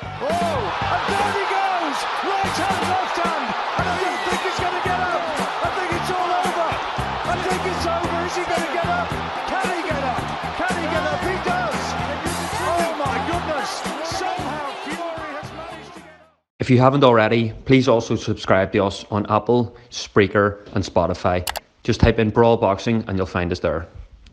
Oh, and down he goes! Right hand, left hand, and I don't think he's going to get up. I think it's all over. I think it's over. Is he going to get up? Can he get up? Can he get up? He does. Oh my goodness! Somehow Fury has managed to get up. If you haven't already, please also subscribe to us on Apple, Spreaker and Spotify. Just type in Brawl Boxing and you'll find us there.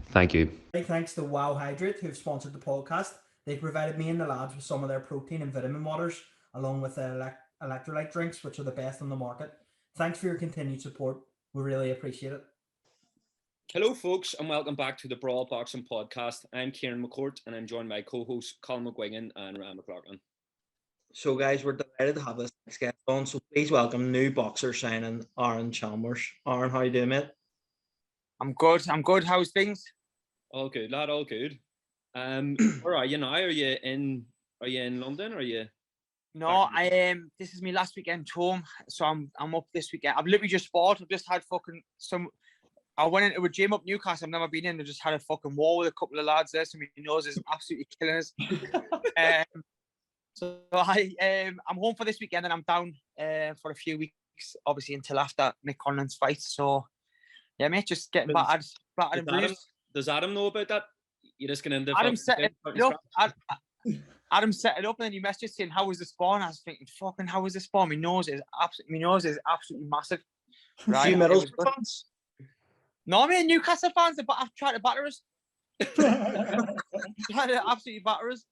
Thank you. Big thanks to Wow Hydrate, who've sponsored the podcast. They provided me and the lads with some of their protein and vitamin waters, along with their electrolyte drinks, which are the best on the market. Thanks for your continued support. We really appreciate it. Hello, folks, and welcome back to the Brawl Boxing Podcast. I'm Kieran McCourt, and I'm joined by co-hosts Colin McGuigan and Ryan McLaughlin. So, guys, we're delighted to have this next guest on. So, please welcome new boxer signing, Aaron Chalmers. Aaron, how you doing, mate? I'm good. How's things? All good, lad. All good. Where are you now? Are you in London? Or are you? No, I am. This is my last weekend home, so I'm up this weekend. I've literally just sport. I've just had fucking some. I went into a gym up Newcastle. I've never been in. I just had a fucking war with a couple of lads there. So my nose is absolutely killing us. So I'm home for this weekend, and I'm down for a few weeks, obviously until after Mick Conlan's fight. So yeah, mate, just getting battered and bruised. Does Adam know about that? You're just going to Adam set it up. Adam set it up, and then you messaged saying, "How was the spawn?" I was thinking, "Fucking, how was the spawn?" My nose is absolutely massive. Right? Few Middlesbrough fans? No, I mean Newcastle fans. But I've tried to batter us. Tried to absolutely batter us.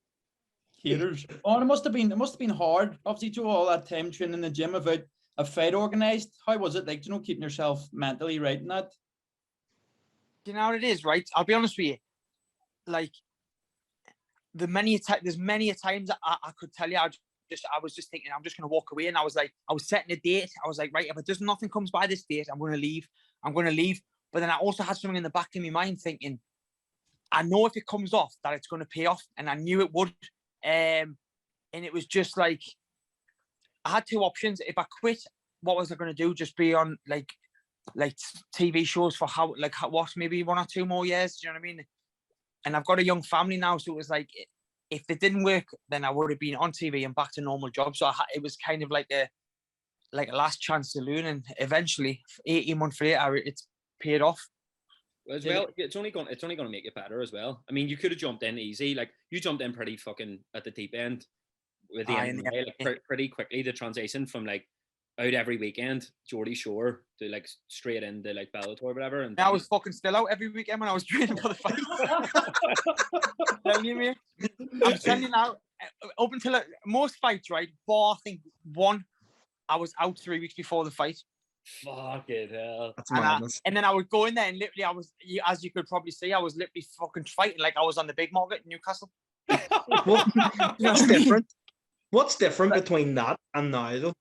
Haters. Oh, it must have been hard. Obviously, to all that time training in the gym without a fight organised. How was it like? Keeping yourself mentally right in that? You know what it is, right? I'll be honest with you. Like, there's many a times I could tell you, I was just thinking, I'm just going to walk away. And I was setting a date. I was like, right, if nothing comes by this date, I'm going to leave. But then I also had something in the back of my mind thinking, I know if it comes off that it's going to pay off. And I knew it would. And it was just like, I had two options. If I quit, what was I going to do? Just be on like TV shows for maybe 1 or 2 more years. Do you know what I mean? And I've got a young family now, so it was like, if it didn't work, then I would have been on TV and back to normal job. So it was kind of like a last chance saloon, and eventually, 18 months later, it's paid off. As well, it's only going to make it better as well. I mean, you could have jumped in easy, like you jumped in pretty fucking at the deep end with the MMA, pretty quickly. The transition from like out every weekend, Geordie Shore, to like straight into like Bellator or whatever. And I was fucking still out every weekend when I was training for the fight. Tell you, mate. I'm telling you now, up until most fights, right? Bar, I think one, I was out 3 weeks before the fight. Fucking hell. That's madness. And then I would go in there and literally I was, as you could probably see, I was literally fucking fighting like I was on the big market in Newcastle. What's different? What's different between that and now though?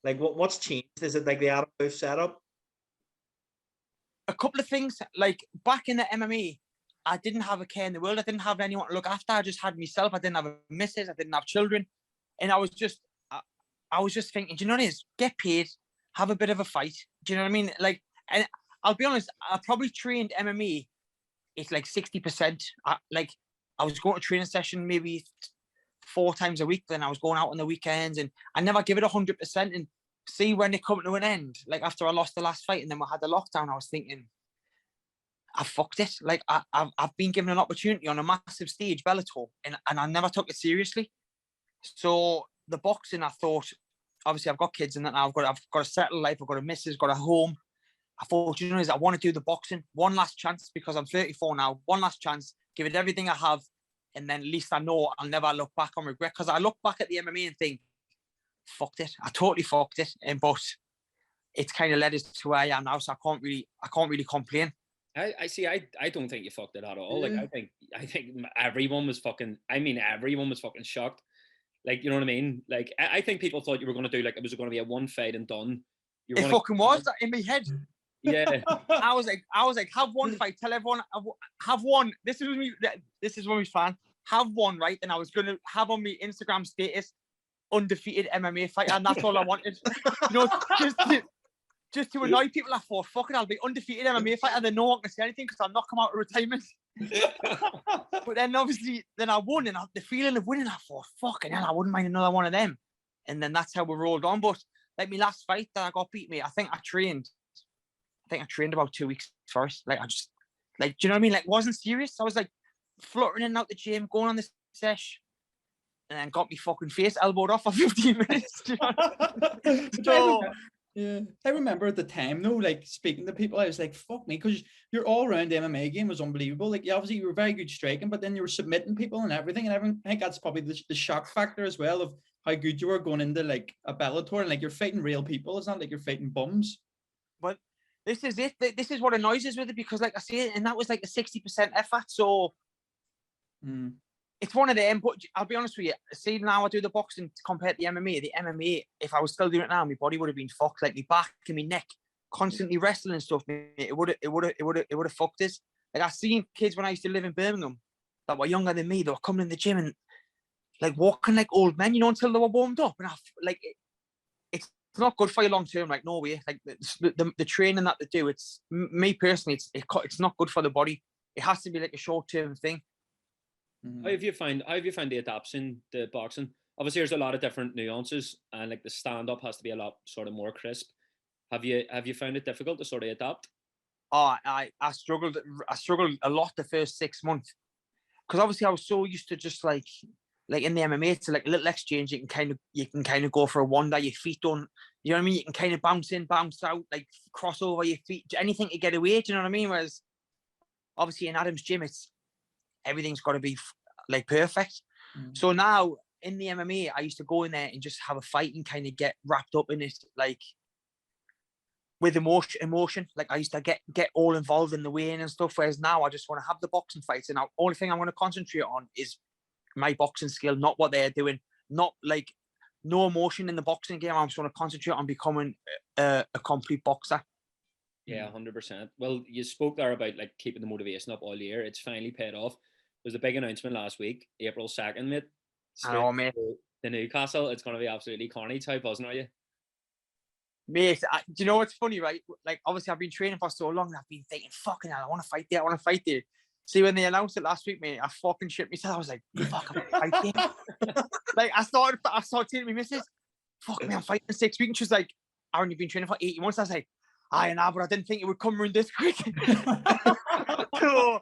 Like what's changed? Is it like the Adam Booth setup? A couple of things. Like back in the MMA, I didn't have a care in the world. I didn't have anyone to look after. I just had myself. I didn't have a missus. I didn't have children. And I was just thinking, do you know what it is? Get paid, have a bit of a fight. Do you know what I mean? Like, and I'll be honest, I probably trained MMA. It's like 60%. I was going to training session maybe 4 times a week. Then I was going out on the weekends, and I never give it 100%. And see when it come to an end, like after I lost the last fight, and then we had the lockdown, I was thinking, I fucked it. Like I've been given an opportunity on a massive stage, Bellator, and I never took it seriously. So the boxing, I thought, obviously I've got kids and that now. I've got a settled life. I've got a missus, got a home. I thought, you know, I want to do the boxing one last chance because I'm 34 now. One last chance, give it everything I have, and then at least I know I'll never look back on regret. Because I look back at the MMA and think, fucked it. I totally fucked it. But it's kind of led us to where I am now, so I can't really complain. I see. I don't think you fucked it at all. Like I think everyone was fucking. I mean, everyone was fucking shocked. Like, you know what I mean? Like I think people thought you were going to do like it was going to be a one fight and done. It fucking was in my head. Yeah. I was like, have one fight. Tell everyone, have one. This is when we fan. Have one, right? And I was going to have on my Instagram status, undefeated MMA fighter, and that's all I wanted. You know, just to annoy people. I thought, fuck it, I'll be undefeated MMA fighter. Then no one can say anything because I'll not come out of retirement. But then obviously, then I won, and the feeling of winning, I thought, fucking hell, I wouldn't mind another one of them. And then that's how we rolled on. But like my last fight that I got beat me, I think I trained about 2 weeks first. Like I just, like, do you know what I mean? Like, wasn't serious. I was like fluttering in and out the gym, going on this sesh, and then got me fucking face elbowed off for 15 minutes. You know? So, yeah, I remember at the time though, like speaking to people, I was like, fuck me, because your all-round MMA game was unbelievable. Like, obviously you were very good striking, but then you were submitting people and everything. And I think that's probably the shock factor as well of how good you were going into like a Bellator, and like you're fighting real people. It's not like you're fighting bums. But this is it. This is what annoys us with it, because like I say, and that was like a 60% effort. So it's one of them. But I'll be honest with you. See, now I do the boxing compared to the MMA. The MMA, if I was still doing it now, my body would have been fucked. Like my back and my neck, constantly wrestling and stuff. It would have fucked us. Like I seen kids when I used to live in Birmingham that were younger than me. They were coming in the gym and like walking like old men, you know, until they were warmed up. And it's not good for you long term. Like no way. Like the training that they do, it's me personally, it's not good for the body. It has to be like a short term thing. How have you found the adaptation to boxing? Obviously, there's a lot of different nuances, and like the stand up has to be a lot sort of more crisp. Have you found it difficult to sort of adapt? Oh, I struggled a lot the first 6 months, because obviously I was so used to just like in the MMA, it's like a little exchange. You can kind of go for a wonder. Your feet don't, you know what I mean? You can kind of bounce in, bounce out, like cross over your feet, anything to get away. Do you know what I mean? Whereas obviously in Adam's gym, everything's got to be like perfect. So now in the MMA, I used to go in there and just have a fight and kind of get wrapped up in it, like with emotion. Like I used to get all involved in the weigh-in and stuff. Whereas now I just want to have the boxing fights, and the only thing I want to concentrate on is my boxing skill, not what they're doing. Not like no emotion in the boxing game. I'm just want to concentrate on becoming a complete boxer. Yeah, 100%. Well, you spoke there about like keeping the motivation up all year. It's finally paid off. There was a big announcement last week, April 2nd, mate. I know, mate. The Newcastle. It's going to be absolutely carnage. How buzzing are you? Mate, do you know what's funny, right? Like, obviously, I've been training for so long, and I've been thinking, fucking hell, I want to fight there. See, when they announced it last week, mate, I fucking shit myself. I was like, fuck, I'm fighting. Like, I started telling my missus, fuck me, I'm fighting in 6 weeks. And she was like, I only been training for 18 months. I was like, I know, but I didn't think it would come around this quick. So,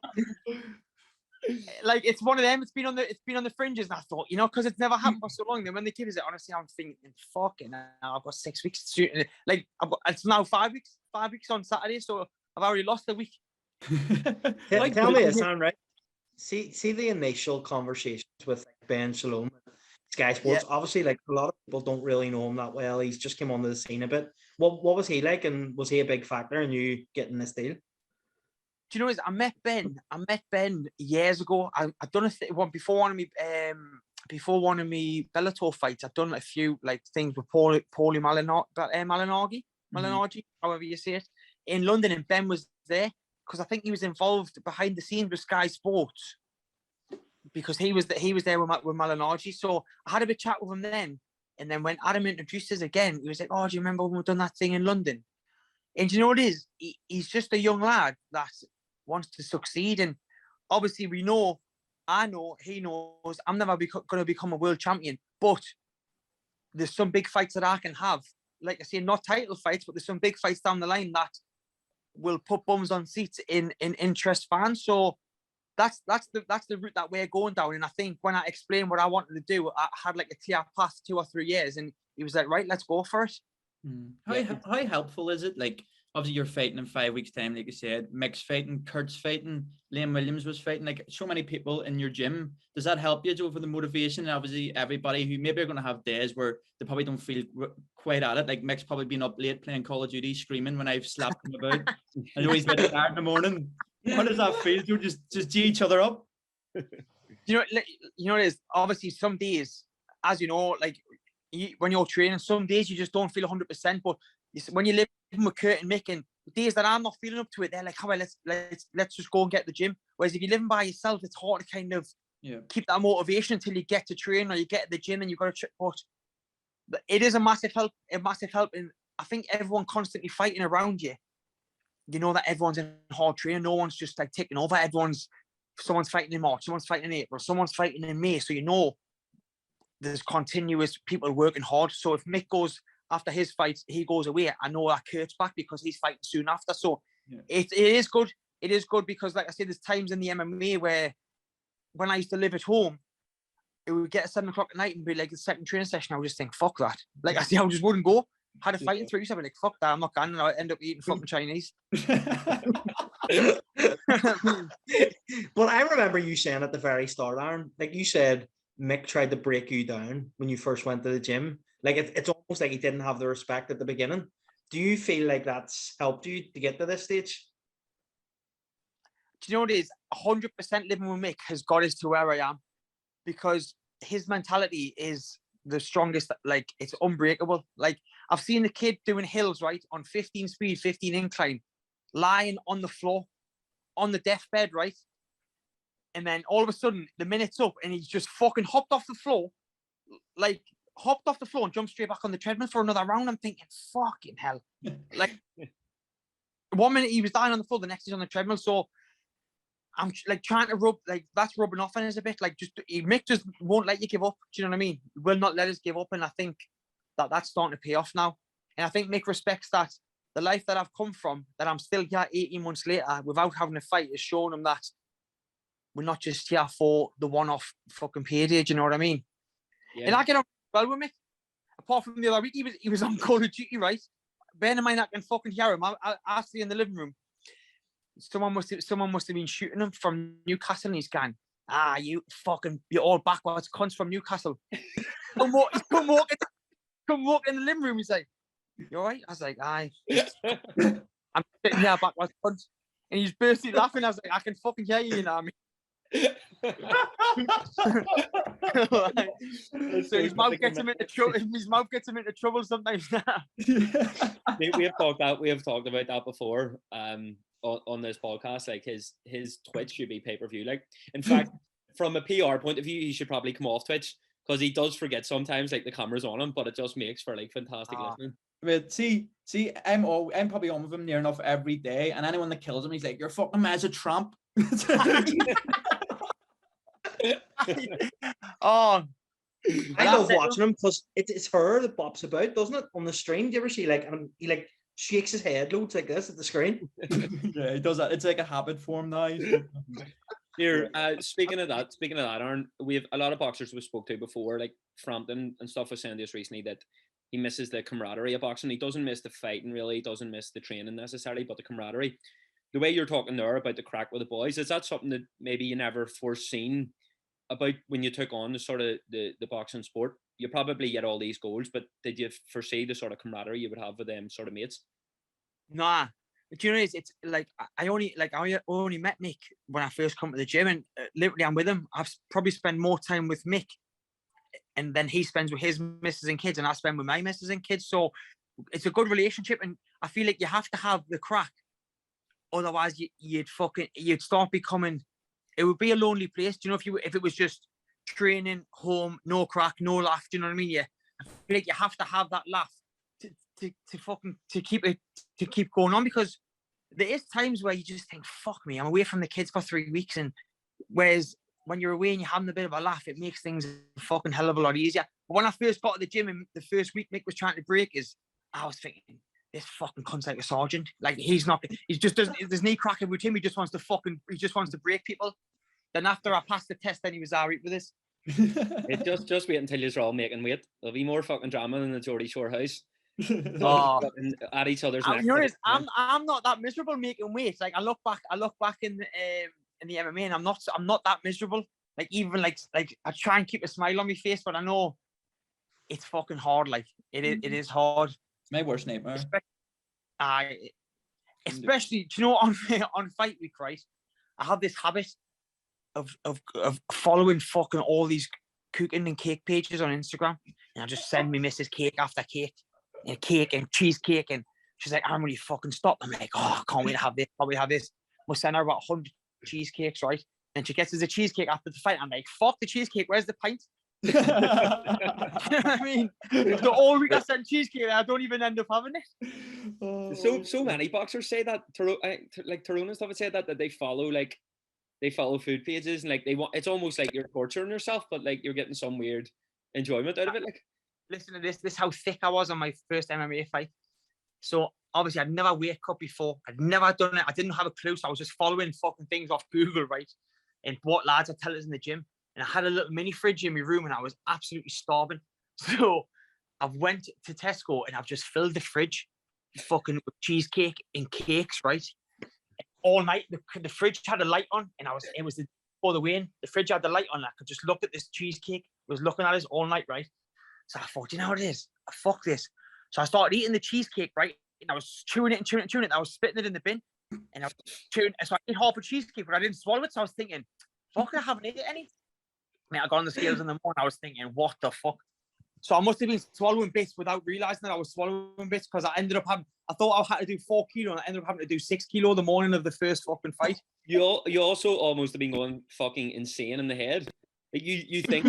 like, it's one of them. It's been on the fringes, and I thought, you know, because it's never happened for so long. Then when they give us it, honestly, I'm thinking, fucking hell, I've got 6 weeks to shoot. Like, it's now 5 weeks. 5 weeks on Saturday, so I've already lost a week. Tell me, Sam, right? See the initial conversations with like Ben Shalom, Sky Sports. Yeah. Obviously, like a lot of people don't really know him that well. He's just came onto the scene a bit. What was he like, and was he a big factor in you getting this deal? Do you know? I met Ben years ago. I done one before one of me Bellator fights. I've done a few like things with Paulie Malignaggi, however you say it, in London, and Ben was there because I think he was involved behind the scenes with Sky Sports because he was there with Malignaggi. So I had a bit chat with him then, and then when Adam introduced us again, he was like, "Oh, do you remember when we done that thing in London?" And do you know what it is? He's just a young lad that wants to succeed, and obviously I know, he knows I'm never going to become a world champion, but there's some big fights that I can have. Like I say, not title fights, but there's some big fights down the line that will put bums on seats in interest fans. So that's the route that we're going down. And I think when I explained what I wanted to do, I had like a clear path 2 or 3 years, and he was like, right, let's go for it. How helpful is it? Like, obviously you're fighting in 5 weeks' time, like you said. Mick's fighting, Kurt's fighting, Liam Williams was fighting, like so many people in your gym. Does that help you, Joe, for the motivation? And obviously everybody who maybe are going to have days where they probably don't feel quite at it. Like Mick's probably been up late playing Call of Duty, screaming when I've slapped him about. I know he's been tired in the morning. How does that feel, Joe? Just G each other up? You know, it is obviously some days, as you know, like when you're training, some days you just don't feel 100%. But when you live with Kurt and Mick, and days that I'm not feeling up to it, they're like, "How well, let's just go and get the gym." Whereas if you're living by yourself, it's hard to kind of keep that motivation until you get to train or you get to the gym and you've got to. But it is a massive help. And I think everyone constantly fighting around you. You know that everyone's in hard training. No one's just like taking over. Everyone's someone's fighting in March, someone's fighting in April, someone's fighting in May. So you know there's continuous people working hard. So if Mick goes after his fight, he goes away, I know that Kurt's back because he's fighting soon after. So it is good. It is good because, like I said, there's times in the MMA where when I used to live at home, it would get at 7 o'clock at night and be like the second training session. I would just think, fuck that. Like I just wouldn't go. Had a fight in 3 weeks, I'd be like, fuck that, I'm not going. And I'd end up eating fucking Chinese. But I remember you saying at the very start, Aaron, like you said, Mick tried to break you down when you first went to the gym. Like it's almost like he didn't have the respect at the beginning. Do you feel like that's helped you to get to this stage? Do you know what it is? 100% living with Mick has got us to where I am, because his mentality is the strongest. Like, it's unbreakable. Like, I've seen the kid doing hills, right, on 15 speed, 15 incline, lying on the floor, on the deathbed, right? And then all of a sudden, the minute's up, and he's just fucking hopped off the floor, and jumped straight back on the treadmill for another round. I'm thinking, fucking hell. Like, 1 minute he was dying on the floor, the next he's on the treadmill. So I'm like trying to rub, like, that's rubbing off on us a bit. Like, Mick just won't let you give up. Do you know what I mean? He will not let us give up. And I think that's starting to pay off now. And I think Mick respects that. The life that I've come from, that I'm still here 18 months later without having a fight, is showing him that we're not just here for the one-off fucking payday. Do you know what I mean? Yeah. And I get on well with Mick. Apart from the other week, he was on Call of Duty, right? Bearing in mind I can fucking hear him. I stay in the living room. Someone must have been shooting him from Newcastle, and he's going, you all backwards cunts from Newcastle. come walk in the living room. He's like, you all right? I was like, aye. I'm sitting here backwards cunts. And he's bursting laughing. I was like, I can fucking hear you now. So his mouth gets him into trouble. His mouth gets him into trouble sometimes. we have talked about that before. On this podcast, like his Twitch should be pay-per-view. Like, in fact, from a PR point of view, he should probably come off Twitch, because he does forget sometimes, like, the camera's on him, but it just makes for like fantastic listening. But see, I'm probably on with him near enough every day, and anyone that kills him, he's like, "You're fucking as a tramp." I love watching him because it's her that bops about, doesn't it, on the screen? Do you ever see, like, and he like shakes his head loads like this at the screen? Yeah, he does that. It's like a habit for him now. Here, speaking of that, Aaron, we have a lot of boxers we spoke to before, like Frampton and stuff, was saying to us recently that he misses the camaraderie of boxing. He doesn't miss the fighting, really. He doesn't miss the training necessarily, but the camaraderie. The way you're talking there about the crack with the boys, is that something that maybe you never foreseen about when you took on the sort of the boxing sport? You probably get all these goals, but did you foresee the sort of camaraderie you would have with them sort of mates? Nah. Do you know, it's like I only met Mick when I first come to the gym, and literally I'm with him. I've probably spent more time with Mick, and then he spends with his missus and kids, and I spend with my missus and kids. So it's a good relationship, and I feel like you have to have the crack, otherwise you'd start becoming. It would be a lonely place. Do you know, if it was just training, home, no crack, no laugh. Do you know what I mean? Yeah, I feel like you have to have that laugh to keep going on, because there is times where you just think, fuck me, I'm away from the kids for 3 weeks, and whereas when you're away and you're having a bit of a laugh, it makes things a fucking hell of a lot easier. But when I first got to the gym, and the first week Mick was trying to break us, I was thinking, this fucking cunt's like a sergeant. Like, he just doesn't, there's no cracking with him. He just wants to break people. Then after I passed the test, then he was all right with us. Just wait until you're all making weight. There'll be more fucking drama in the Geordie Shore house. At each other's neck. You know, I'm not that miserable making weight. Like, I look back in the MMA, and I'm not that miserable. Like, even like I try and keep a smile on my face, but I know it's fucking hard. Like, it is hard. It's my worst nightmare. Especially, do you know, on fight week, right? I have this habit of following fucking all these cooking and cake pages on Instagram, and I just send me missus cake after cake, and cake and cheesecake, and she's like, "I'm really fucking stop." I'm like, "Oh, I can't wait to have this. Probably have this." We'll send her about 100 cheesecakes, right? And she gets us a cheesecake after the fight. I'm like, "Fuck the cheesecake. Where's the pint?" You know what I mean? The all week I send cheesecake, I don't even end up having it. So many boxers say that. Like Tyrone and stuff would say that they follow like they follow food pages and like they want. It's almost like you're torturing yourself, but like you're getting some weird enjoyment out of it. Like, listen to this. This is how thick I was on my first MMA fight. So obviously I'd never weight cut before. I'd never done it. I didn't have a clue. So I was just following fucking things off Google, right? And what lads are telling us in the gym. And I had a little mini fridge in my room and I was absolutely starving. So I went to Tesco and I've just filled the fridge fucking with cheesecake and cakes, right? All night. The fridge had a light on and it was before the weigh-in. The fridge had the light on. I could just look at this cheesecake. I was looking at it all night, right? So I thought, you know what it is? Fuck this. So I started eating the cheesecake, right? And I was chewing it and chewing it and chewing it. I was spitting it in the bin. And I was chewing. So I ate half a cheesecake, but I didn't swallow it. So I was thinking, fuck, I haven't eaten any. Mate, I got on the scales in the morning. I was thinking, what the fuck? So I must have been swallowing bits without realizing that I was swallowing bits, because I ended up I thought I had to do 4 kilo and I ended up having to do 6 kilo the morning of the first fucking fight. You also almost have been going fucking insane in the head. Like you think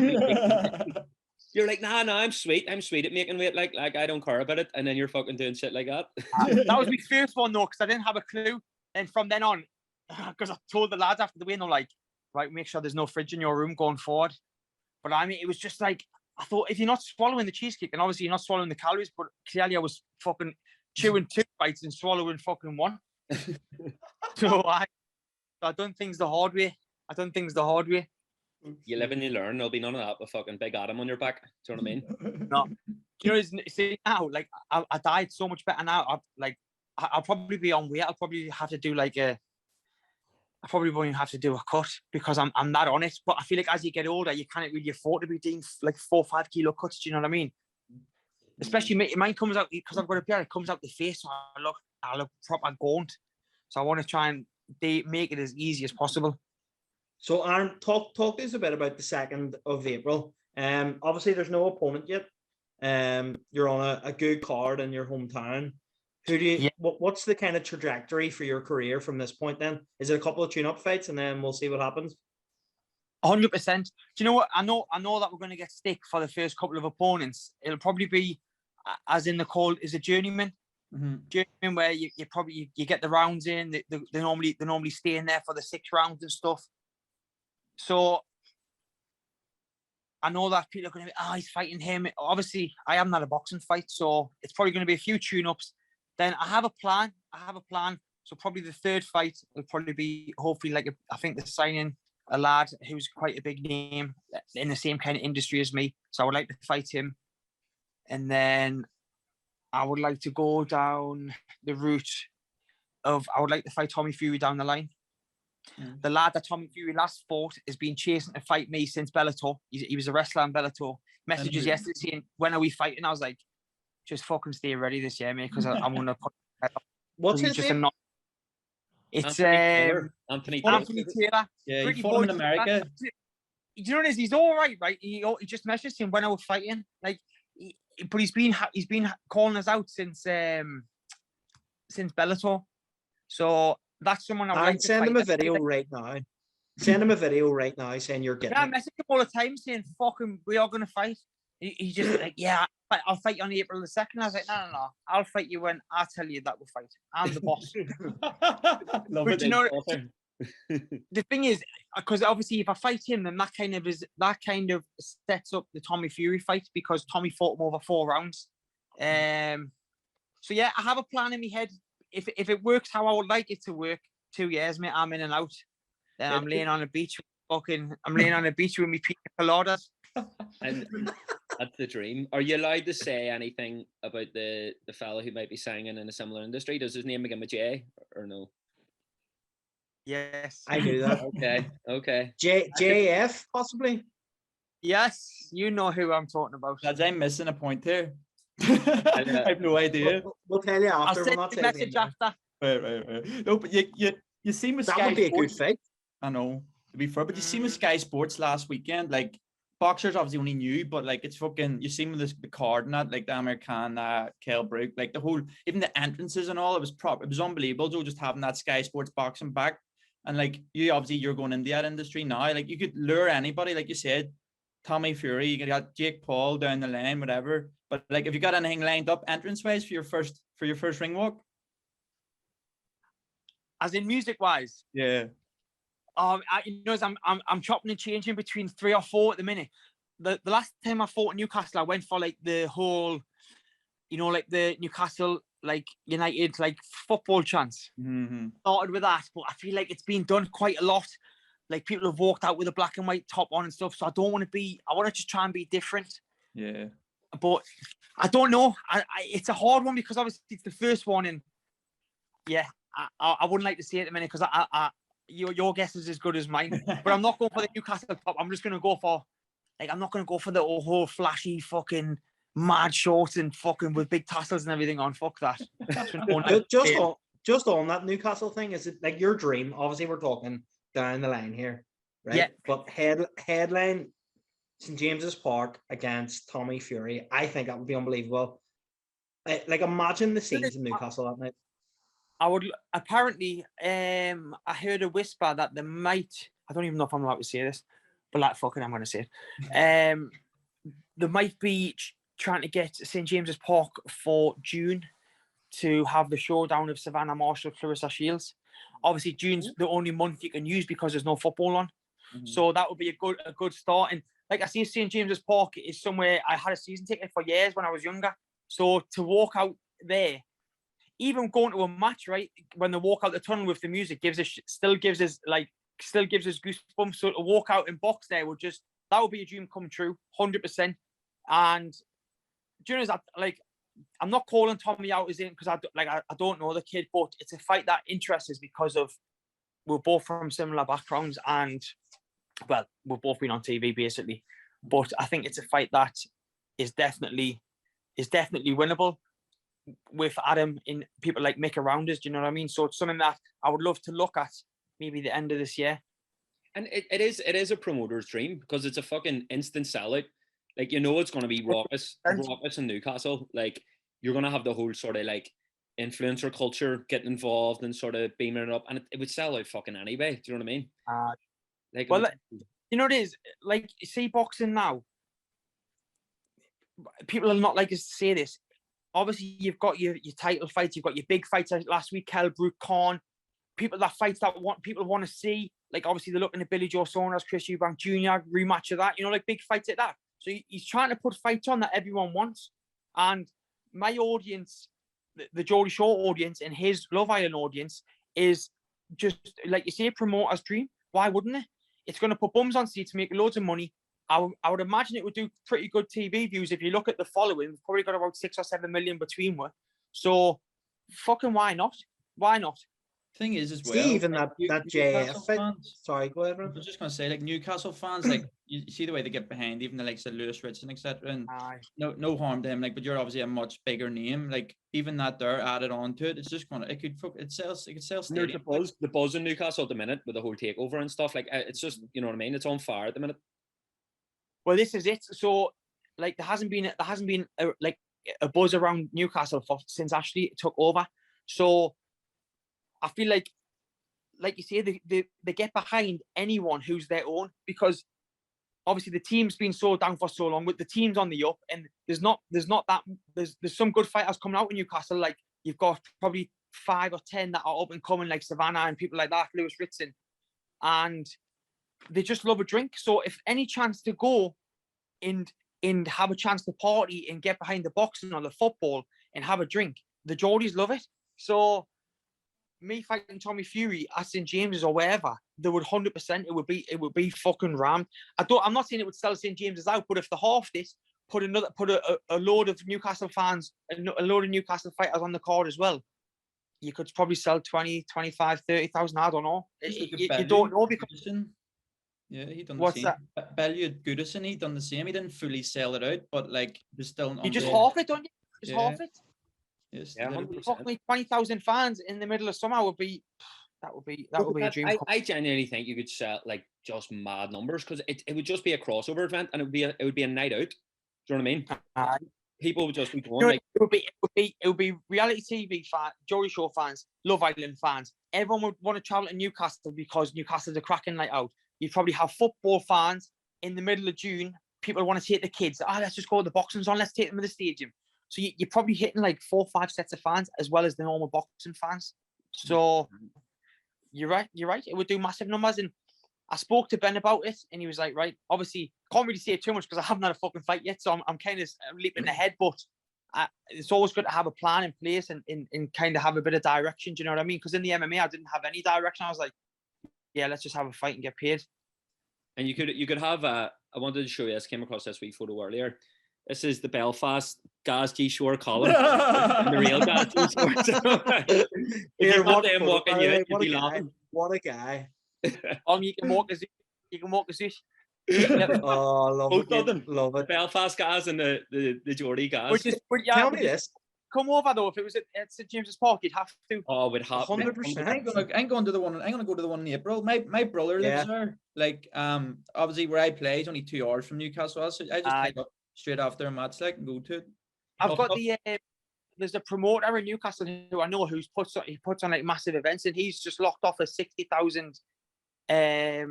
you're like, nah, I'm sweet at making weight, like I don't care about it, and then you're fucking doing shit like that. That was my first one though, because I didn't have a clue. And from then on, because I told the lads after the win, I'm like, right, make sure there's no fridge in your room going forward. But I mean, it was just like, I thought, if you're not swallowing the cheesecake, and obviously you're not swallowing the calories, but clearly I was fucking chewing 2 bites and swallowing fucking 1. So I done things the hard way. You live and you learn. There'll be none of that with fucking Big Adam on your back. Do you know what I mean? No. You know, see now, like I died so much better now. I'll probably be on weight. I'll probably have to do I probably won't even have to do a cut because I'm not on it. But I feel like as you get older, you can't really afford to be doing like 4 or 5 kilo cuts. Do you know what I mean? Especially mine comes out because I've got a beard. It comes out the face. So I look proper gaunt. So I want to try and make it as easy as possible. So Aaron, talk to us a bit about the 2nd of April. Obviously there's no opponent yet. You're on a good card in your hometown. What's the kind of trajectory for your career from this point then? Is it a couple of tune-up fights and then we'll see what happens? 100%. Do you know what? I know that we're going to get stick for the first couple of opponents. It'll probably be, as in the call, is a journeyman. Mm-hmm. Journeyman where you get the rounds in. They normally stay in there for the 6 rounds and stuff. So I know that people are going to be, he's fighting him. Obviously, I am not a boxing fight, so it's probably going to be a few tune-ups. Then I have a plan. So probably the 3rd fight will probably be hopefully I think the signing a lad who's quite a big name in the same kind of industry as me. So I would like to fight him. And then I would like to go down the route of, I would like to fight Tommy Fury down the line. The lad that Tommy Fury last fought has been chasing to fight me since Bellator. He was a wrestler in Bellator. Messages yesterday saying, when are we fighting? I was like, just fucking stay ready this year, mate, because I'm going to put... What's his name? It's Anthony Taylor. Yeah, he fought him in America. Do you know what it is? He's all right, right? He just messaged him when I was fighting. But he's been calling us out since Bellator. So that's someone I would like to send him a video right now. Send him a video right now saying you're getting. I message him all the time saying, "Fucking, we are gonna fight." He's just like, "Yeah, I'll fight you on April the 2nd." I was like, "No, I'll fight you when I tell you that we'll fight. I'm the boss." But you know, the thing is, because obviously, if I fight him, then that kind of sets up the Tommy Fury fight, because Tommy fought him over 4 rounds. So yeah, I have a plan in my head. If it works how I would like it to work, 2 years, mate, I'm in and out. Then I'm laying on a beach. I'm laying on a beach with me pina coladas. And that's the dream. Are you allowed to say anything about the fellow who might be signing in a similar industry? Does his name begin with J or no? Yes, I knew that. Okay. JF possibly. Yes, you know who I'm talking about. Lads, I'm missing a point here. I have no idea. We'll tell you after. I'll send you a message after. Right. No, but you see with that Sky would be Sports, a good fight. I know, to be fair, but you see with Sky Sports last weekend, like boxers obviously only new, but like it's fucking, you see with the card and that, like the American, Kell Brook, like the whole, even the entrances and all, it was unbelievable, Joe, just having that Sky Sports boxing back. And like you're going into that industry now, like you could lure anybody, like you said, Tommy Fury, you got Jake Paul down the lane, whatever. But like, have you got anything lined up entrance wise for your first ring walk? As in music wise? Yeah. I'm chopping and changing between 3 or 4 at the minute. The last time I fought Newcastle, I went for like the whole, like the Newcastle like United like football chance. Mm-hmm. Started with that, but I feel like it's been done quite a lot. Like people have walked out with a black and white top on and stuff. So I want to just try and be different. Yeah. But I don't know. It's a hard one because obviously it's the first one, and yeah, I wouldn't like to see it at the minute because your guess is as good as mine. But I'm not going for the Newcastle top. I'm just going to go for I'm not going to go for the whole flashy fucking mad shorts and fucking with big tassels and everything on. Fuck that. just on that Newcastle thing, is it like your dream? Obviously, we're talking down the line here, right? Yeah. But headline St James's Park against Tommy Fury, I think that would be unbelievable. Like imagine the scenes in Newcastle that night. I would apparently. I heard a whisper that there might. I don't even know if I'm allowed to say this, but like fucking, I'm going to say it. There might be trying to get St James's Park for June to have the showdown of Savannah Marshall, Clarissa Shields. Obviously, June's the only month you can use because there's no football on. Mm-hmm. So that would be a good start. And like I see, St James's Park is somewhere I had a season ticket for years when I was younger. So to walk out there, even going to a match, right, when they walk out the tunnel with the music, still gives us goosebumps. So to walk out in box there that would be a dream come true, 100%. And do you know that, like, I'm not calling Tommy out as in because I don't know the kid, but it's a fight that interests us because of we're both from similar backgrounds and well, we've both been on TV basically. But I think it's a fight that is definitely winnable with Adam and people like Mick around us. Do you know what I mean? So it's something that I would love to look at maybe the end of this year. And it is a promoter's dream because it's a fucking instant sellout. Like, it's going to be raucous in Newcastle. Like, you're going to have the whole sort of like influencer culture getting involved and sort of beaming it up, and it would sell out fucking anyway. Do you know what I mean? You know what it is? Like, see boxing now. People are not like us to say this. Obviously, you've got your title fights, you've got your big fights like last week, Kell Brook, Khan. People that fights that people want to see. Like, obviously, they're looking at Billy Joe Saunders, Chris Eubank Jr., rematch of that, like big fights like that. So he's trying to put fights on that everyone wants. And my audience, the Geordie Shore audience and his Love Island audience is just, like you say, a promoter's dream. Why wouldn't it? It's going to put bums on seats, make loads of money. I would imagine it would do pretty good TV views. If you look at the following, we've probably got about 6 or 7 million between us. So fucking why not? Why not? Thing is as well. See, even that JF fans. Sorry, go ahead, bro. I was just gonna say, like, Newcastle fans, like, you see the way they get behind, even the likes of Lewis Ritson, etc. And no harm to him, like, but you're obviously a much bigger name. Like, even that there added on to it, it's just gonna it sell stadium. The buzz in Newcastle at the minute with the whole takeover and stuff. Like, it's just, you know what I mean? It's on fire at the minute. Well, this is it. So, like, there hasn't been a buzz around Newcastle since Ashley took over. So I feel like you say, they get behind anyone who's their own, because obviously the team's been so down for so long, with the teams on the up, and there's some good fighters coming out in Newcastle. Like, you've got probably 5 or 10 that are up and coming, like Savannah and people like that, Lewis Ritson, and they just love a drink. So if any chance to go and have a chance to party and get behind the boxing or the football and have a drink, the Geordies love it. So me fighting Tommy Fury at St James's or wherever, they would 100%. It would be fucking rammed. I'm not saying it would sell St James's out, but if they halved it, put a load of Newcastle fans, a load of Newcastle fighters on the card as well, you could probably sell 20, 25, 30,000. I don't know. You don't know because. Yeah, he done What's the same. That? Bellew Goodison, he done the same. He didn't fully sell it out, but like there's still. You just half it, don't you? Just half it. Yes. Yeah, 20,000 fans in the middle of summer would be a dream. I genuinely think you could sell like just mad numbers, because it would just be a crossover event, and it would be a night out. Do you know what I mean? People would just be going. It would be reality TV fans, Geordie Shore fans, Love Island fans. Everyone would want to travel to Newcastle because Newcastle's a cracking night out. You'd probably have football fans in the middle of June. People want to take the kids. Let's just go to the boxing's on. Let's take them to the stadium. So you're probably hitting like 4 or 5 sets of fans as well as the normal boxing fans. So you're right. It would do massive numbers. And I spoke to Ben about it, and he was like, right, obviously, can't really say too much because I haven't had a fucking fight yet, so I'm kind of leaping ahead, but it's always good to have a plan in place and kind of have a bit of direction, do you know what I mean? Because in the MMA, I didn't have any direction. I was like, yeah, let's just have a fight and get paid. And you could have I wanted to show you, this came across this wee photo earlier. This is the Belfast Geordie Shore column. And the real Geordie Shore. So, if you got them walking you, you'd be laughing. What a guy. You can walk a Zeus. Oh, love it. Belfast guys and the Geordie guys. Tell me this. Come over though. If it was at St James's Park, you'd have to. Oh, we'd have 100%. I'm going to the one. I'm going to go to the one in April. My brother lives there. Like, obviously where I play is only 2 hours from Newcastle, so I just take up straight after a match, like, and go to it. I've got there's a promoter in Newcastle who I know he puts on like massive events, and he's just locked off a 60,000 a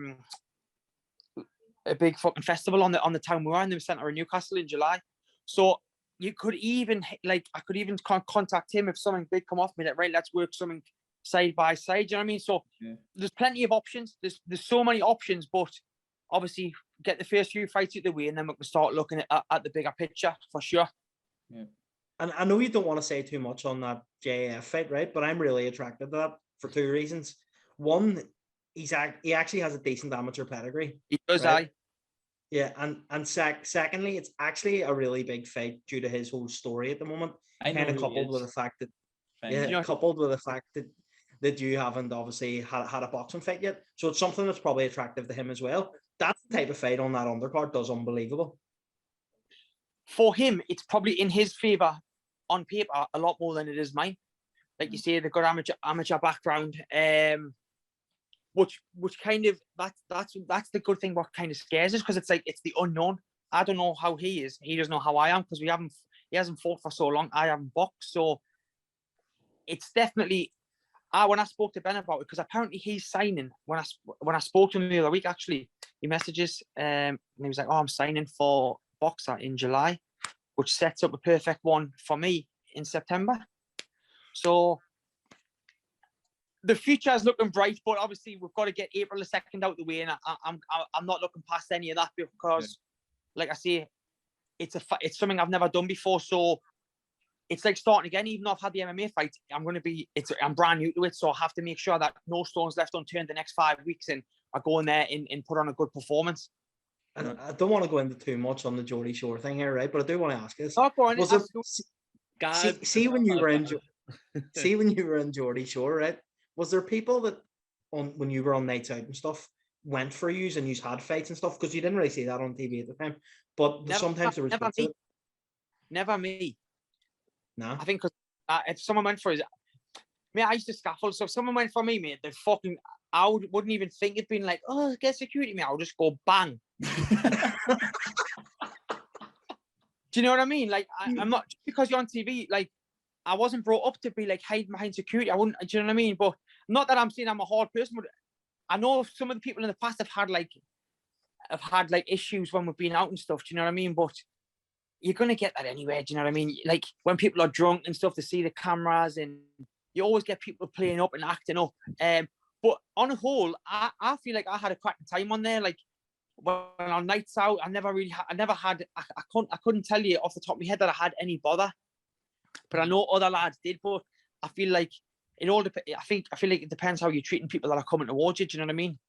big fucking festival on the town moor in the centre of Newcastle in July. So you could even I could even contact him if something big come off me, that right, let's work something side by side. Do you know what I mean? So there's plenty of options. There's so many options, but obviously get the first few fights out the way, and then we can start looking at the bigger picture for sure. Yeah. And I know you don't want to say too much on that JAF fight, right? But I'm really attracted to that for 2 reasons. One, he actually has a decent amateur pedigree. He does, right? Yeah, and secondly, it's actually a really big fight due to his whole story at the moment. Kind of coupled with the fact that you haven't obviously had a boxing fight yet. So it's something that's probably attractive to him as well. That type of fight on that undercard does unbelievable. For him, it's probably in his favour on paper a lot more than it is mine. Like you say, they've got amateur background. Which kind of that's the good thing. What kind of scares us, because it's like it's the unknown. I don't know how he is. He doesn't know how I am, because he hasn't fought for so long. I haven't boxed, so it's definitely. When I spoke to Ben about it, because apparently he's signing. When I spoke to him the other week, actually, he messages and he was like, "Oh, I'm signing for Boxer in July," which sets up a perfect one for me in September. So the future is looking bright, but obviously we've got to get April the 2nd out the way, and I'm not looking past any of that, because, like I say, it's something I've never done before. So it's like starting again. Even though I've had the MMA fight, I'm brand new to it, so I have to make sure that no stones left unturned the next 5 weeks, and I go in there and put on a good performance. And I don't want to go into too much on the Geordie Shore thing here, right? But I do want to ask this. Oh, go on. See when you were in Geordie Shore, right? Was there people that when you were on nights out and stuff went for yous and you had fights and stuff? Because you didn't really see that on TV at the time. But sometimes there was never me. No. I think because if someone went for his, mate, I used to scaffold. So if someone went for me, mate, wouldn't even think it'd been like, oh, get security, mate. I'll just go bang. Do you know what I mean? Like, I'm not, just because you're on TV, like, I wasn't brought up to be like hiding behind security. I wouldn't, do you know what I mean? But not that I'm saying I'm a hard person, but I know some of the people in the past have had issues when we've been out and stuff. Do you know what I mean? But you're gonna get that anyway. Do you know what I mean? Like when people are drunk and stuff, to see the cameras, and you always get people playing up and acting up. But on the whole, I feel like I had a cracking time on there. Like when on nights out, I couldn't tell you off the top of my head that I had any bother. But I know other lads did. But I feel like it all depends. I feel like it depends how you're treating people that are coming towards you. Do you know what I mean?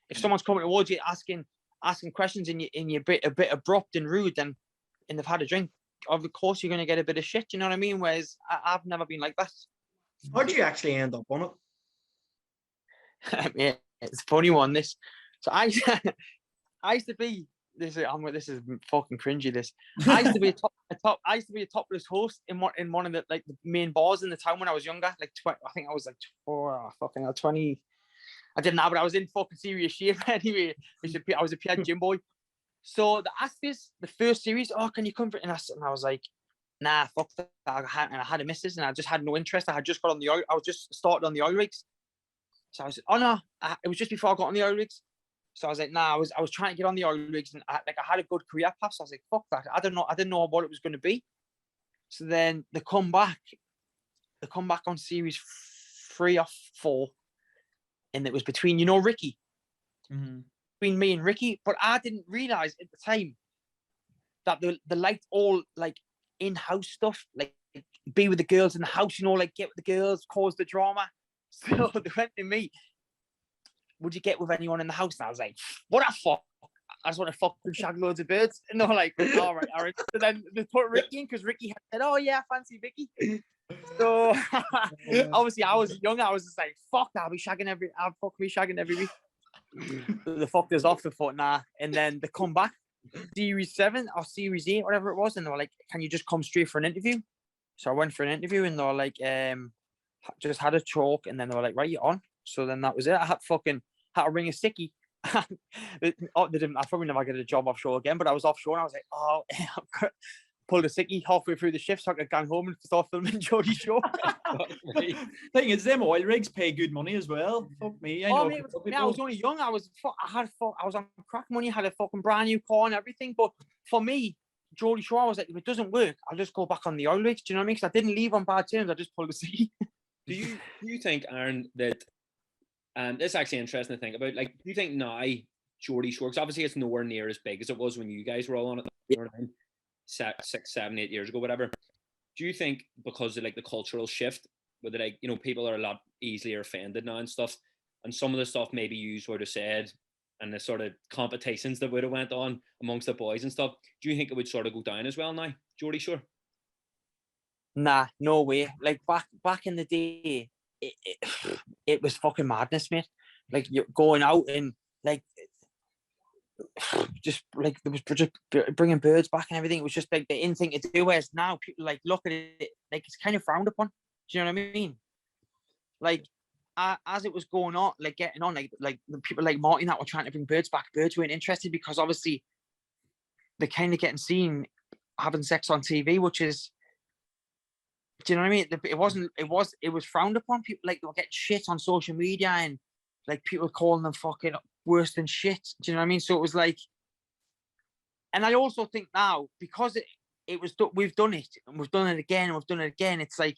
If someone's coming towards you asking questions and you're a bit abrupt and rude, and they've had a drink, of course you're going to get a bit of shit. Do you know what I mean? Whereas I've never been like that. How'd you actually end up on it? Yeah, it's a funny one. This. So I used to be. This is fucking cringy. This. I used to be a topless host in one of the the main bars in the town when I was younger. Like 20, I think I was like 20. I didn't know, but I was in fucking serious shape anyway. I was a Pierre gym boy. So the first series, oh, can you come for it? And I was like, nah, fuck that. And I had a missus, and I just had no interest. I had just got on the oil. I was just started on the oil rigs. So I was, oh no, it was just before I got on the oil rigs. So I was like, nah, I was trying to get on the oil rigs, and I had a good career path. So I was like, fuck that. I didn't know what it was going to be. So then they come back on series 3 or 4, and it was between, Ricky. Mm-hmm. between me and Ricky, but I didn't realize at the time that they liked all like in-house stuff, like be with the girls in the house, you know, like get with the girls, cause the drama. So they went to me, would you get with anyone in the house? And I was like, what the fuck? I just want to fucking shag loads of birds. And they were like, all right. So then they put Ricky in because Ricky had said, oh yeah, I fancy Vicky. So obviously I was young. I was just like, fuck that. I'll be shagging every week. The fucked us off. The thought, nah. And then they come back, Series 7 or Series 8, whatever it was. And they were like, can you just come straight for an interview? So I went for an interview and they were like, just had a talk. And then they were like, right, you're on. So then that was it. I had to ring a sickie. I probably never get a job offshore again, but I was offshore and I was like, oh, pulled a sickie halfway through the shift so I could go home and start filming Geordie Shore. Thing is, them oil rigs pay good money as well. Fuck me. I was only young. I was on crack money, had a fucking brand new car and everything. But for me, Geordie Shore, I was like, if it doesn't work, I'll just go back on the oil rigs. Do you know what I mean? Because I didn't leave on bad terms. I just pulled a sickie. Do you think, Aaron, that it's actually interesting to think about? Like, do you think now Geordie Shore, because obviously it's nowhere near as big as it was when you guys were all on it, 6, 7, 8 years ago, whatever. Do you think because of like the cultural shift, where like, you know, people are a lot easier offended now and stuff, and some of the stuff maybe you would have said and the sort of competitions that would have went on amongst the boys and stuff, do you think it would sort of go down as well now, Geordie Shore? Nah, no way. Like back in the day, it was fucking madness, mate. Like you're going out and like just like there was just bringing birds back and everything. It was just like the in thing to do. Whereas now people like look at it like it's kind of frowned upon. Do you know what I mean? Like as it was going on, like getting on, like the people like Martin that were trying to bring birds back, birds weren't interested because obviously they're kind of getting seen having sex on TV, which is, do you know what I mean? It was frowned upon. People like they were getting shit on social media and like people calling them fucking worse than shit. Do you know what I mean? So it was like, and I also think now because we've done it and we've done it again and we've done it again. It's like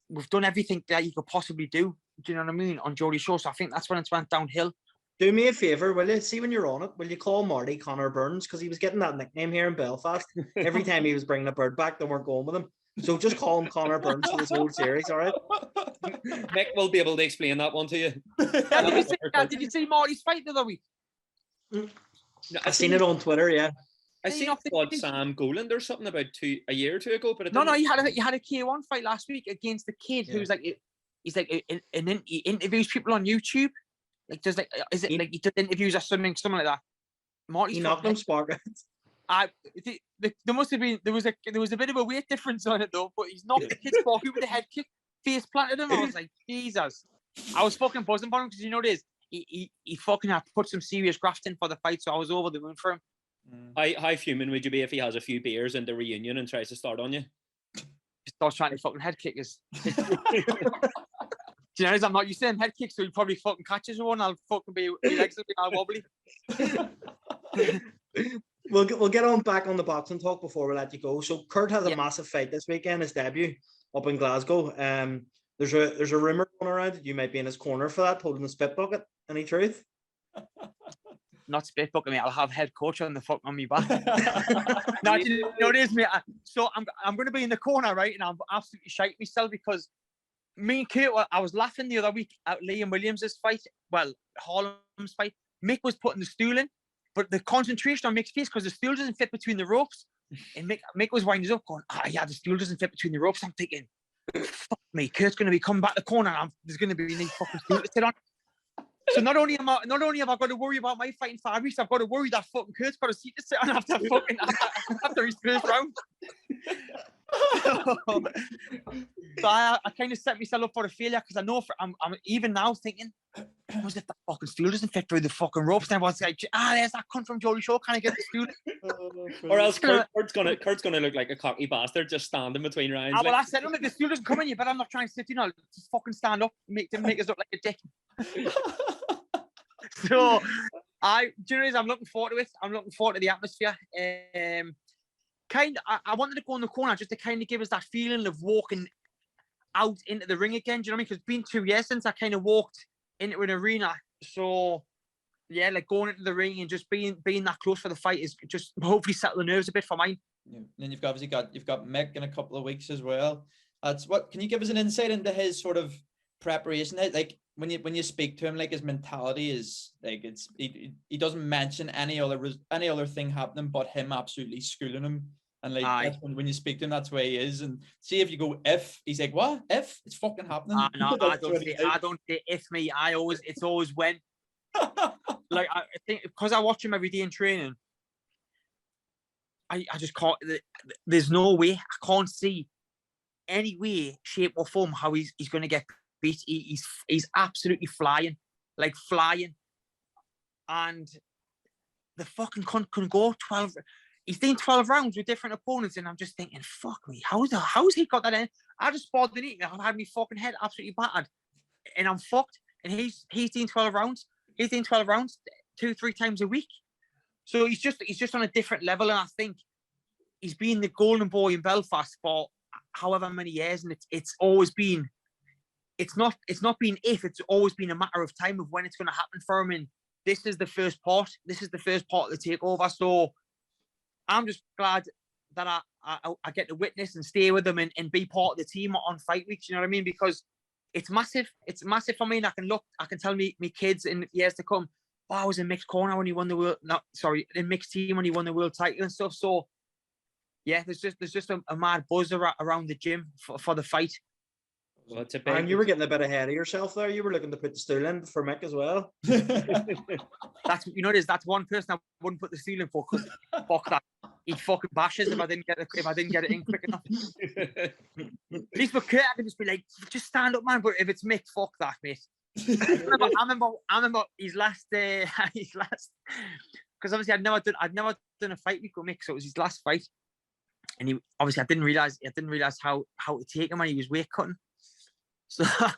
we've done everything that you could possibly do. Do you know what I mean? On Geordie Shore. So I think that's when it's went downhill. Do me a favour, will you? See when you're on it, will you call Marty Connor Burns? Because he was getting that nickname here in Belfast. Every time he was bringing a bird back, they weren't going with him. So just call him Connor Burns for this whole series, all right? Nick will be able to explain that one to you. Did you see Marty's fight the other week? No, I've seen it on Twitter, yeah. I seen Sam Goland or something about a year or two ago, but no, he had a K1 fight last week against the kid who's like he interviews people on YouTube. Like does like is it like he does interviews or something like that? Marty's he knocked him spark. There must have been there was a bit of a weight difference on it though, but he's knocked the kid's spark with a head kick, face planted him. I was like, Jesus. I was fucking buzzing for him because you know this. He fucking had put some serious graft in for the fight, so I was over the moon for him. How fuming would you be if he has a few beers in the reunion and tries to start on you? He starts trying to fucking head kick us. Do you know, I'm not used to him head kicks, so he probably fucking catches one. I'll fucking be legs will be all wobbly. We'll get on back on the boxing talk before we let you go. So Kurt has a massive fight this weekend, his debut up in Glasgow. There's a rumor going around that you might be in his corner for that, holding the spit bucket. Any truth? Not spit bucket, mate. I'll have head coach on the fuck on me back. No, you know it is, mate. So I'm going to be in the corner, right? And I'm absolutely shite myself because me and Kurt, I was laughing the other week at Liam Williams' fight. Well, Harlem's fight. Mick was putting the stool in, but the concentration on Mick's face because the stool doesn't fit between the ropes. And Mick was winding up going, yeah, the stool doesn't fit between the ropes. I'm thinking, fuck me, Kurt's going to be coming back the corner and there's going to be a fucking stool to sit on. So not only have I got to worry about my fighting 5 weeks, I've got to worry that fucking Kurt's got a seat to sit on after his first round. So I kind of set myself up for a failure because I know I'm even now thinking, was if the fucking stool doesn't fit through the fucking ropes? And everyone's like, there's that cunt from Geordie Shore. Can I get the stool? Or else Kurt's gonna look like a cocky bastard just standing between rounds. Well, I said, if the stool doesn't come in, you better not try and sit. Just fucking stand up, make us look like a dick. So I'm looking forward to it. I'm looking forward to the atmosphere. I wanted to go in the corner just to kind of give us that feeling of walking out into the ring again. Do you know what I mean? Because it's been 2 years since I kind of walked into an arena. So yeah, like going into the ring and just being that close for the fight is just hopefully settle the nerves a bit for mine. Yeah. And then you've got Mick in a couple of weeks as well. Can you give us an insight into his sort of preparation? Like when you speak to him, like his mentality is like he doesn't mention any other thing happening but him absolutely schooling him. And like that's when you speak to him, that's where he is. And see if you go if, he's like, what? If it's fucking happening. No, I don't say if me. It's always when. Like I think because I watch him every day in training, I just can't. There's no way I can't see any way, shape or form how he's going to get beat. He's absolutely flying, and the fucking cunt can go 12. He's doing 12 rounds with different opponents, and I'm just thinking, fuck me, how's he got that in? I just sparred the knee. I've had my fucking head absolutely battered, and I'm fucked. And he's doing 12 rounds. He's doing 12 rounds 2-3 times a week. So he's just on a different level, and I think he's been the golden boy in Belfast for however many years, and it's always been. It's not been if, it's always been a matter of time of when it's going to happen for him. And this is the first part. This is the first part of the takeover. So I'm just glad that I get to witness and stay with them and be part of the team on fight weeks. You know what I mean? Because it's massive. It's massive for me. And I can tell me kids in years to come, oh, I was in mixed corner when he won the world. In mixed team when he won the world title and stuff. So yeah, there's just a mad buzz around the gym for the fight. Well, and you were getting a bit ahead of yourself there. You were looking to put the stool in for Mick as well. That's one person I wouldn't put the stool in for, because fuck that. He'd fucking bashes if I didn't get it in quick enough. At least with Kurt, I can just be like, just stand up, man. But if it's Mick, fuck that, mate. I remember his last, because obviously I'd never done a fight week with Mick, so it was his last fight, and I didn't realize how to take him when he was weight cutting. So I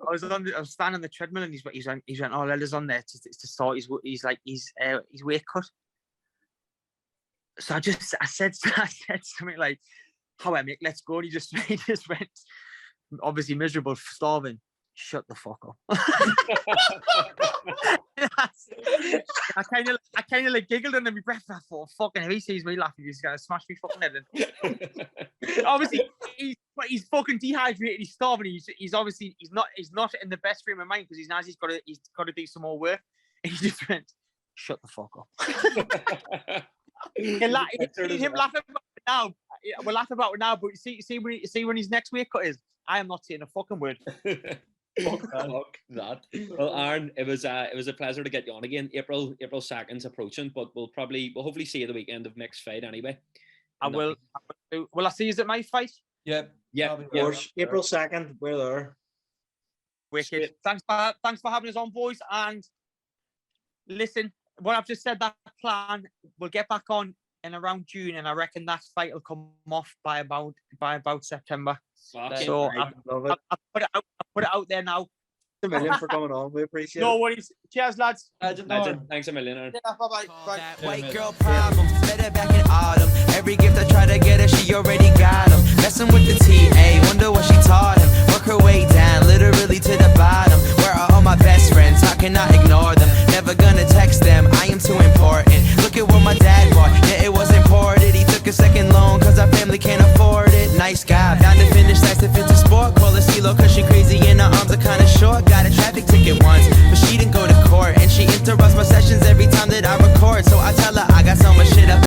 was standing on the treadmill, and he's went, oh, let us on there to start his weight cut. So I said something like, how Mick, let's go. And he just went, obviously miserable, starving. Shut the fuck up. I kind of like giggled under my breath. I thought, fucking, if he sees me laughing, he's gonna smash me fucking head in. Obviously, he's fucking dehydrated. He's starving. He's obviously not in the best frame of mind, because he's got to do some more work. And he just went, shut the fuck up. Him laughing about it now. We'll laugh about it now, but see when his next weight cut is, I am not saying a fucking word. Fuck that. Well, Aaron, it was a pleasure to get you on again. April 2nd's approaching, but we'll hopefully see you the weekend of Mick's fight anyway. I will. Will I see you at my fight? Yeah. Of course. April 2nd, we're there. Wicked. Thanks for having us on, boys. And listen, what I've just said, that plan, we'll get back on in around June, and I reckon that fight will come off by about September. So I put it out there now. Thanks a million for coming on. We appreciate it. No worries. Cheers, lads. Legend. Thanks a million. Yeah, bye-bye. Bye. White girl problem, met her back in autumn. Every gift I try to get her, she already got them. Messing with the